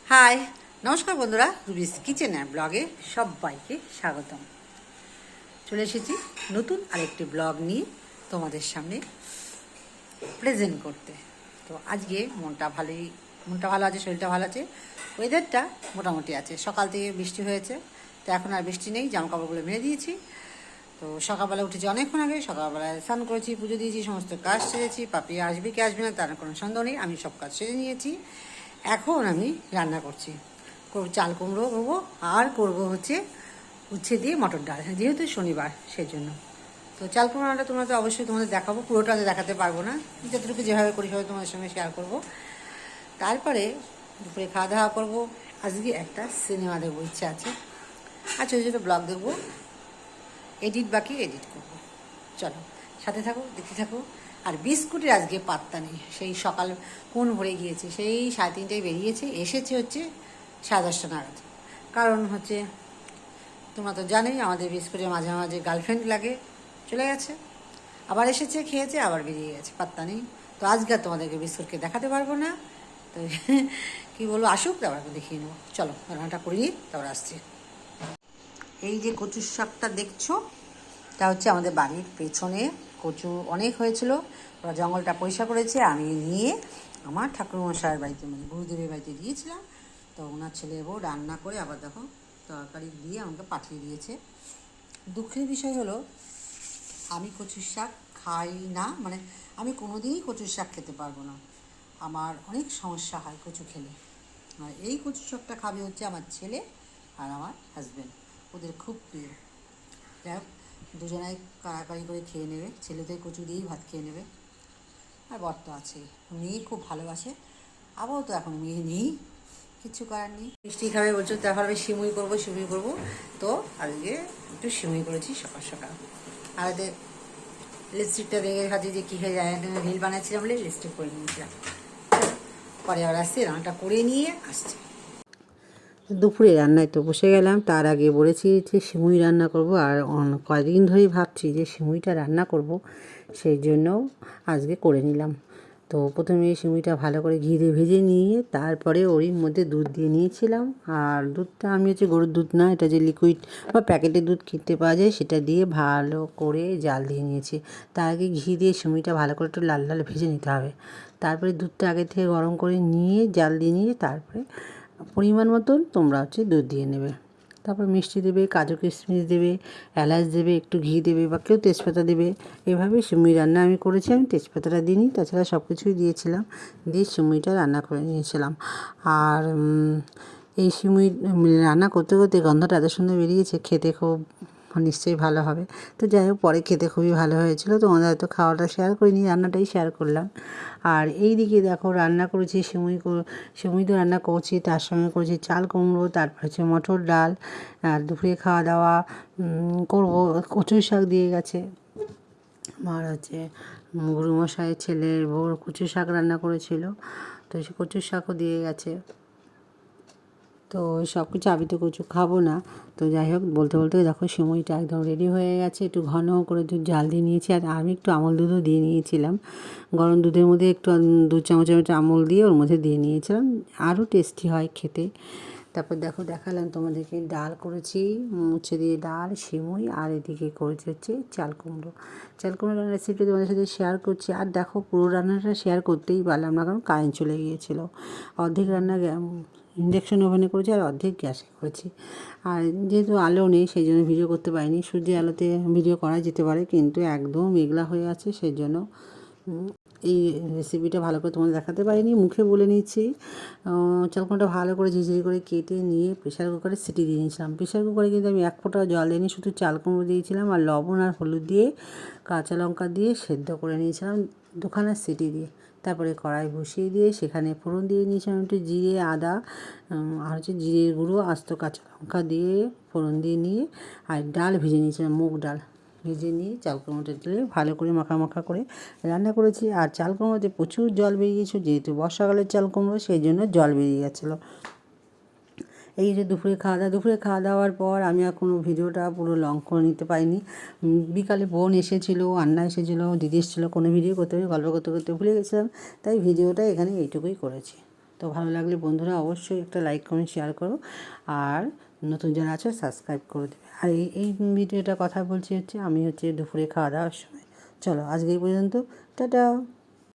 High, নমস্কার বন্ধুরা, রুবিস kitchen and ব্লগে সবাইকে স্বাগতম। চলে এসেছি নতুন আরেকটি ব্লগ নিয়ে তোমাদের সামনে প্রেজেন্ট করতে। তো আজকে মনটা ভালো আছে, শরীরটা ভালো আছে, ওয়েদারটা মোটামুটি আছে। সকাল থেকে বৃষ্টি হয়েছে, তো এখন আর বৃষ্টি নেই, জামাকাপড়গুলো মেরে দিয়েছি। তো সকালবেলা উঠেছি অনেকক্ষণ আগে, সকালবেলায় স্নান করেছি, পুজো দিয়েছি, সমস্ত কাজ সেরেছি। পাপি আসবে কি আসবে না তার কোনো সন্দেহ নেই, আমি সব কাজ সেরে নিয়েছি। এখন আমি রান্না করছি, চাল কুমড়ো করবো, আর করব হচ্ছে উচ্ছে দিয়ে মটর ডাল, যেহেতু শনিবার সেই জন্য। তো চাল কুমড়ো রান্নাটা তোমরা তো অবশ্যই তোমাদের দেখাবো, পুরোটা তো দেখাতে পারবো না, যতটুকু যেভাবে করি সেভাবে তোমাদের সঙ্গে শেয়ার করবো। তারপরে দুপুরে খাওয়া দাওয়া করবো। আজকে একটা সিনেমা দেখবো ইচ্ছা আছে, আর ছোটো ছোটো ব্লগ দেখবো, বাকি এডিট করবো। চলো সাথে থাকো, দেখতে থাকো। আর বিস্কুটের আজকে পাত্তা নেই, সেই সকাল কোন ভরে গিয়েছে, সেই 3:30টায় বেরিয়েছে, এসেছে হচ্ছে 10:30 নাগাদ। কারণ হচ্ছে তোমরা তো জানোই আমাদের বিস্কুটের মাঝে মাঝে গার্লফ্রেন্ড লাগে, চলে গেছে, আবার এসেছে, খেয়েছে, আবার বেরিয়ে গেছে, পাত্তা নেই। তো আজকে আর তোমাদেরকে বিস্কুটকে দেখাতে পারবো না। তো কী বলবো, আসুক তারপর দেখিয়ে নেবো। চলো রান্নাটা করে নিই, তারপর আসছি। এই যে কচুর শাকটা দেখছো, এটা হচ্ছে আমাদের বাড়ির পেছনে কচু অনেক হয়েছিল, ওরা জঙ্গলটা পরিষ্কার করেছে, আমি নিয়ে আমার ঠাকুরমশাইয়ের বাড়িতে মানে গুরুদেবের বাড়িতে দিয়েছিলাম। তো ওনার ছেলে বউ রান্না করে আবার দেখো তরকারি দিয়ে আমাকে পাঠিয়ে দিয়েছে। দুঃখের বিষয় হলো আমি কচুর শাক খাই না, মানে আমি কোনো দিনই কচুর শাক খেতে পারবো না, আমার অনেক সমস্যা হয় কচু খেলে। আর এই কচুর শাকটা খাবে হচ্ছে আমার ছেলে আর আমার হাজব্যান্ড, ওদের খুব প্রিয়। যাই হোক, দুজনাই কাড়াকাড়ি করে খেয়ে নেবে, ছেলে তো কচু দিয়েই ভাত খেয়ে নেবে, আর বর তো আছেই, মেয়ে খুব ভালোবাসে। আবারও তো এখন মেয়ে নেই, কিচ্ছু করার নেই। মিষ্টি খাবে বলছো, তারপর আমি সিমুই করবো। তো আজকে একটু সিমুই করেছি সকাল সকাল। আর এদের লিপস্টিকটা দেখে খাচ্ছি যে কী হয়ে যায়, রিল বানাচ্ছিলাম বলে লিপস্টিক করে নিয়েছিলাম। পরে আবার আসছি, রান্নাটা করে নিয়ে আসছি। দুপুরে রান্নায় তো বসে গেলাম, তার আগে বলেছি যে সিমুই রান্না করব, আর কয়েকদিন ধরেই ভাবছি যে সিমুইটা রান্না করব, সেই জন্য আজকে করে নিলাম। তো প্রথমে সিমুইটা ভালো করে ঘি দিয়ে ভেজে নিয়ে তারপরে ওর মধ্যে দুধ দিয়ে নিয়েছিলাম। আর দুধটা আমি হচ্ছে গরুর দুধ না, এটা যে লিকুইড বা প্যাকেটের দুধ কিনতে পাওয়া যায়, সেটা দিয়ে ভালো করে জাল দিয়ে নিয়েছি। তার আগে ঘি দিয়ে সিমুইটা ভালো করে একটু লাল লাল ভেজে নিতে হবে। তারপরে দুধটা আগে থেকে গরম করে নিয়ে জাল দিয়ে নিয়ে তারপরে পরিমাণ মতন তোমরা হচ্ছে দুধ দিয়ে নেবে। তারপর মিষ্টি দেবে, কাজু কিশমিশ দেবে, এলাচ দেবে, একটু ঘি দেবে, বা কেউ তেজপাতা দেবে। এভাবে সিমুই রান্না আমি করেছি, আমি তেজপাতাটা দিইনি, তাছাড়া সব কিছুই দিয়েছিলাম, দিয়ে সিমুইটা রান্না করে নিয়েছিলাম। আর এই সিমুই রান্না করতে করতে গন্ধটা এত সুন্দর বেরিয়েছে, খেতে খুব নিশ্চয়ই ভালো হবে। তো যাই হোক, পরে খেতে খুবই ভালো হয়েছিল। তোমাদের হয়তো খাওয়াটা শেয়ার করিনি, রান্নাটাই শেয়ার করলাম। আর এই দিকে দেখো রান্না করেছি সিমুই তো রান্না করছি, তার সঙ্গে করেছি চাল কুমড়ো, তারপর হচ্ছে মটর ডাল। আর দুপুরে খাওয়া দাওয়া করবো, কচুর শাক দিয়ে গেছে আমার হচ্ছে গুরুমশাইয়ের ছেলের বউ, কচু শাক রান্না করেছিল, তো সে কচুর শাকও দিয়ে গেছে। তো সব কিছু আমি তো কচু খাবো না। তো যাই হোক, বলতে বলতে দেখো সিমুইটা একদম রেডি হয়ে গেছে, একটু ঘন করে দুধ জাল দিয়ে নিয়েছি, আর আমি একটু আমল দুধও দিয়ে নিয়েছিলাম। গরম দুধের মধ্যে একটু 2 চামচের মতো আমল দিয়ে ওর মধ্যে দিয়ে নিয়েছিলাম, আরও টেস্টি হয় খেতে। তারপর দেখো দেখালাম তোমাদেরকে, ডাল করেছি, উচ্ছে দিয়ে ডাল, সিমুই, আর এদিকে করেছি হচ্ছে চাল কুমড়ো রান্নার রেসিপি তোমাদের সাথে শেয়ার করছি। আর দেখো, পুরো রান্নাটা শেয়ার করতেই পারলাম না, কারণ কারেন্ট চলে গিয়েছিলো। অর্ধেক রান্না ইন্ডাকশন ওভেনে করেছি, আর অর্ধেক গ্যাসে করেছি। আর যেহেতু আলো নেই, সেই জন্য ভিডিও করতে পারিনি। সূর্যের আলোতে ভিডিও করা যেতে পারে, কিন্তু একদম মেঘলা হয়ে আছে, সেই জন্য এই রেসিপিটা ভালো করে তোমাদের দেখাতে পারিনি, মুখে বলে নিচ্ছি। চালকুমড়োটা ভালো করে ঝিঝিরি করে কেটে নিয়ে প্রেশার কুকারে সিটি দিয়ে নিয়েছিলাম। প্রেশার কুকারে কিন্তু আমি 1 ফোঁটা জল দিইনি, শুধু চাল কুমড়ো দিয়েছিলাম, আর লবণ আর হলুদ দিয়ে কাঁচা লঙ্কা দিয়ে সেদ্ধ করে নিয়েছিলাম 2খানা সিটি দিয়ে। তারপরে কড়াই বসিয়ে দিয়ে সেখানে ফোড়ন দিয়ে নিয়েছিলাম একটু জিরে, আদা, আর হচ্ছে জিরের গুঁড়ো, আস্ত কাঁচা লঙ্কা দিয়ে ফোড়ন দিয়ে নিয়ে, আর ডাল ভেজে নিয়েছিলাম, মুগ ডাল ভেজে নিয়ে চাল কুমড়োটা দিয়ে ভালো করে মাখা করে রান্না করেছি। আর চাল কুমড়োতে প্রচুর জল বেরিয়েছিল, যেহেতু বর্ষাকালের চাল কুমড়ো, সেই জন্য জল বেরিয়ে গেছিলো। এই যে দুপুরে খাওয়া দাওয়ার পর আমি আর কোনো ভিডিওটা পুরো লং করে নিতে পারিনি। বিকালে বোন এসেছিলো, আন্না এসেছিলো, দিদি এসেছিলো, কোনো ভিডিও করতে গল্প করতে করতে ভুলে গেছিলাম, তাই ভিডিওটা এখানে এইটুকুই করেছি। তো তো ভালো লাগলে বন্ধুরা অবশ্যই একটা লাইক কমেন্ট শেয়ার করো, আর নতুন যারা আছে সাবস্ক্রাইব করে দেবে। আর এই ভিডিওটা কথা বলছি হচ্ছে আমি হচ্ছে দুপুরে খাওয়া দাওয়ার সময়। চলো আজকে এই পর্যন্ত, টাটা।